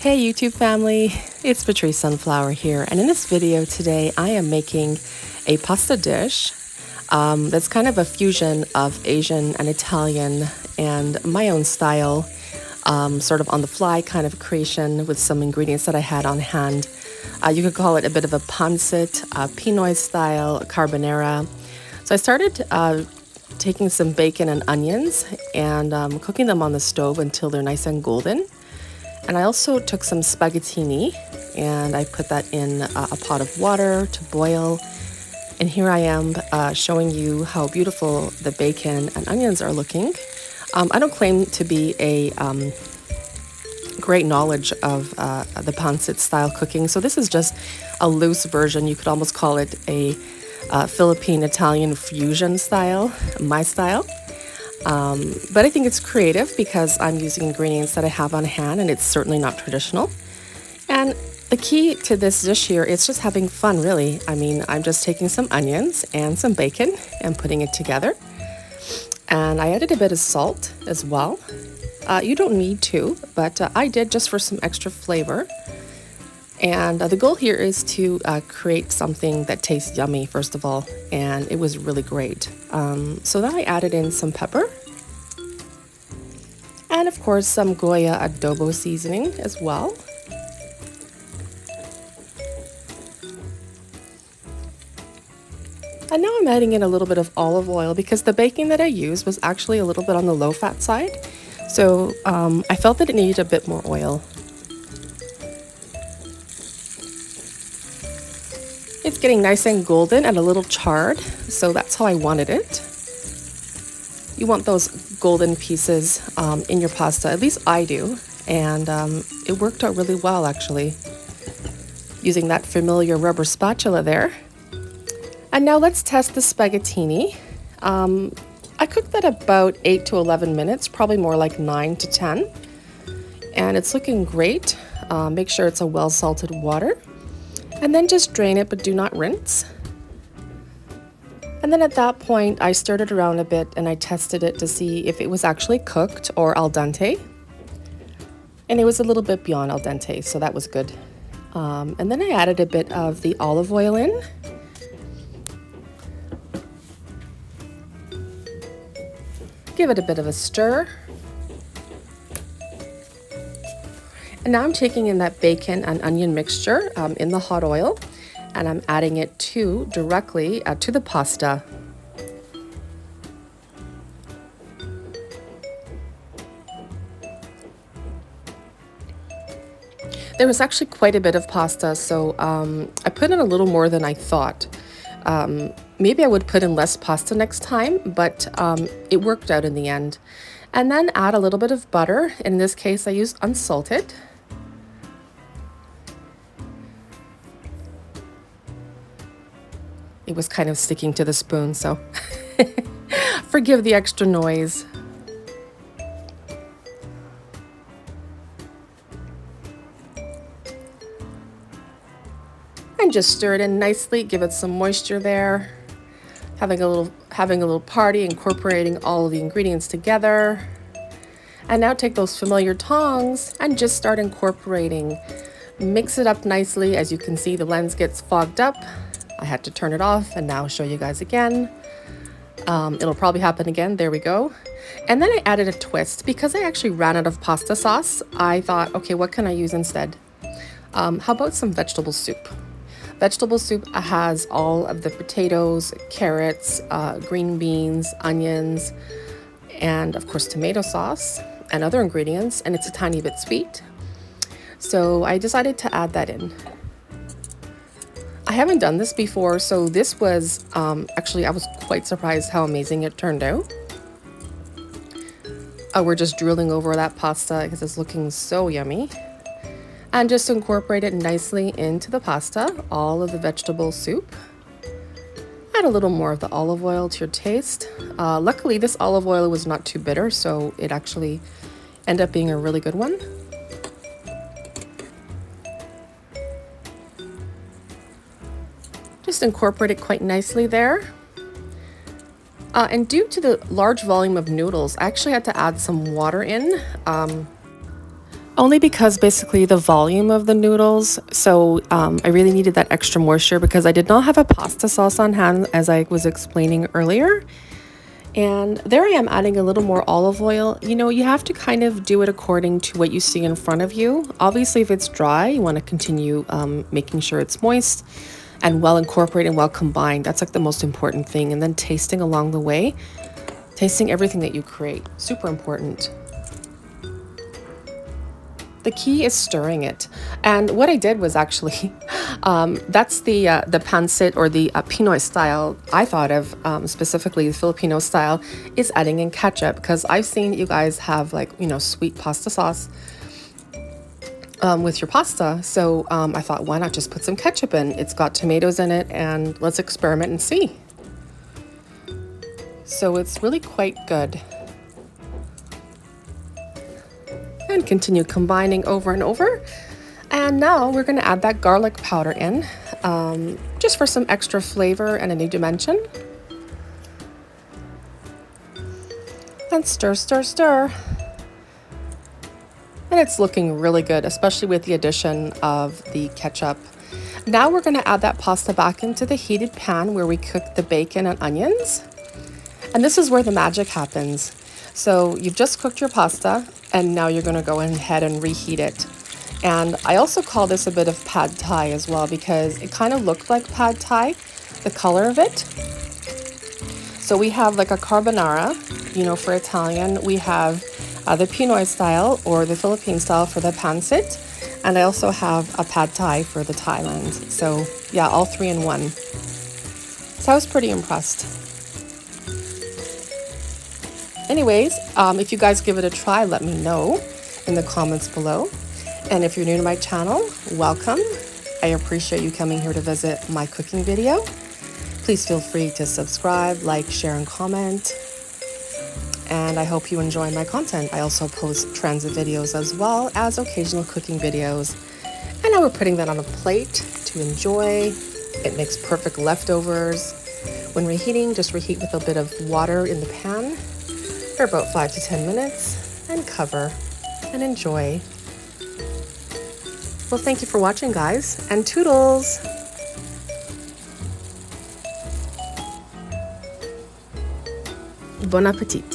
Hey YouTube family, it's Patrice Sunflower here, and in this video today I am making a pasta dish that's kind of a fusion of Asian and Italian and my own style, sort of on the fly kind of creation with some ingredients that I had on hand. You could call it a bit of a pancit, Pinay style carbonara. So I started taking some bacon and onions and cooking them on the stove until they're nice and golden. And I also took some spaghettini and I put that in a pot of water to boil. And here I am showing you how beautiful the bacon and onions are looking. I don't claim to be a great knowledge of the pancit style cooking. So this is just a loose version. You could almost call it a Philippine Italian fusion style, my style. But I think it's creative because I'm using ingredients that I have on hand and it's certainly not traditional. And the key to this dish here is just having fun, really. I mean, I'm just taking some onions and some bacon and putting it together. And I added a bit of salt as well. You don't need to, but I did just for some extra flavor. And the goal here is to create something that tastes yummy, first of all, and it was really great. So then I added in some pepper, and of course some Goya adobo seasoning as well. And now I'm adding in a little bit of olive oil because the bacon that I used was actually a little bit on the low-fat side. So I felt that it needed a bit more oil. It's getting nice and golden and a little charred, so that's how I wanted it. You want those golden pieces in your pasta, at least I do, and it worked out really well actually, using that familiar rubber spatula there. And now let's test the spaghettini. I cooked that about 8 to 11 minutes, probably more like 9 to 10, and it's looking great. Make sure it's a well-salted water. And then just drain it, but do not rinse. And then at that point, I stirred it around a bit and I tested it to see if it was actually cooked or al dente. And it was a little bit beyond al dente, so that was good. And then I added a bit of the olive oil in. Give it a bit of a stir. And now I'm taking in that bacon and onion mixture in the hot oil, and I'm adding it directly to the pasta. There was actually quite a bit of pasta, so I put in a little more than I thought. Maybe I would put in less pasta next time, but it worked out in the end. And then add a little bit of butter. In this case, I used unsalted. It was kind of sticking to the spoon, so forgive the extra noise. And just stir it in nicely, give it some moisture there. Having a little party, incorporating all of the ingredients together. And now take those familiar tongs and just start incorporating. Mix it up nicely. As you can see, the lens gets fogged up. I had to turn it off and now show you guys again. It'll probably happen again. There we go. And then I added a twist. Because I actually ran out of pasta sauce, I thought, okay, what can I use instead? How about some vegetable soup? Vegetable soup has all of the potatoes, carrots, green beans, onions, and of course tomato sauce and other ingredients, and it's a tiny bit sweet. So I decided to add that in. I haven't done this before, so this was, actually I was quite surprised how amazing it turned out. We're just drooling over that pasta because it's looking so yummy. And just incorporate it nicely into the pasta, all of the vegetable soup. Add a little more of the olive oil to your taste. Luckily, this olive oil was not too bitter, so it actually ended up being a really good one. Just incorporate it quite nicely there. And due to the large volume of noodles, I actually had to add some water in. Only because basically the volume of the noodles, so I really needed that extra moisture because I did not have a pasta sauce on hand, as I was explaining earlier. And there I am adding a little more olive oil. You know, you have to kind of do it according to what you see in front of you. Obviously, if it's dry, you want to continue making sure it's moist and well incorporated and well combined. That's like the most important thing. And then tasting along the way, tasting everything that you create, super important. The key is stirring it. And what I did was actually, that's the pancit or the Pinoy style I thought of, specifically the Filipino style, is adding in ketchup, because I've seen you guys have like, you know, sweet pasta sauce with your pasta. So I thought, why not just put some ketchup in? It's got tomatoes in it, and let's experiment and see. So it's really quite good. And continue combining over and over. And now we're going to add that garlic powder in, just for some extra flavor and a new dimension. And stir, stir, stir. And it's looking really good, especially with the addition of the ketchup. Now we're going to add that pasta back into the heated pan where we cooked the bacon and onions. And this is where the magic happens. So you've just cooked your pasta, and now you're going to go ahead and reheat it. And I also call this a bit of pad thai as well, because it kind of looked like pad thai, the color of it. So we have like a carbonara, you know, for Italian. We have the Pinoy style or the Philippine style for the pancit. And I also have a pad thai for the Thailand. So yeah, all three in one. So I was pretty impressed. Anyways, if you guys give it a try, let me know in the comments below. And if you're new to my channel, welcome. I appreciate you coming here to visit my cooking video. Please feel free to subscribe, like, share, and comment. And I hope you enjoy my content. I also post transit videos as well as occasional cooking videos. And now we're putting that on a plate to enjoy. It makes perfect leftovers. When reheating, just reheat with a bit of water in the pan for about 5 to 10 minutes and cover and enjoy. Well, thank you for watching, guys, and toodles! Bon appetit!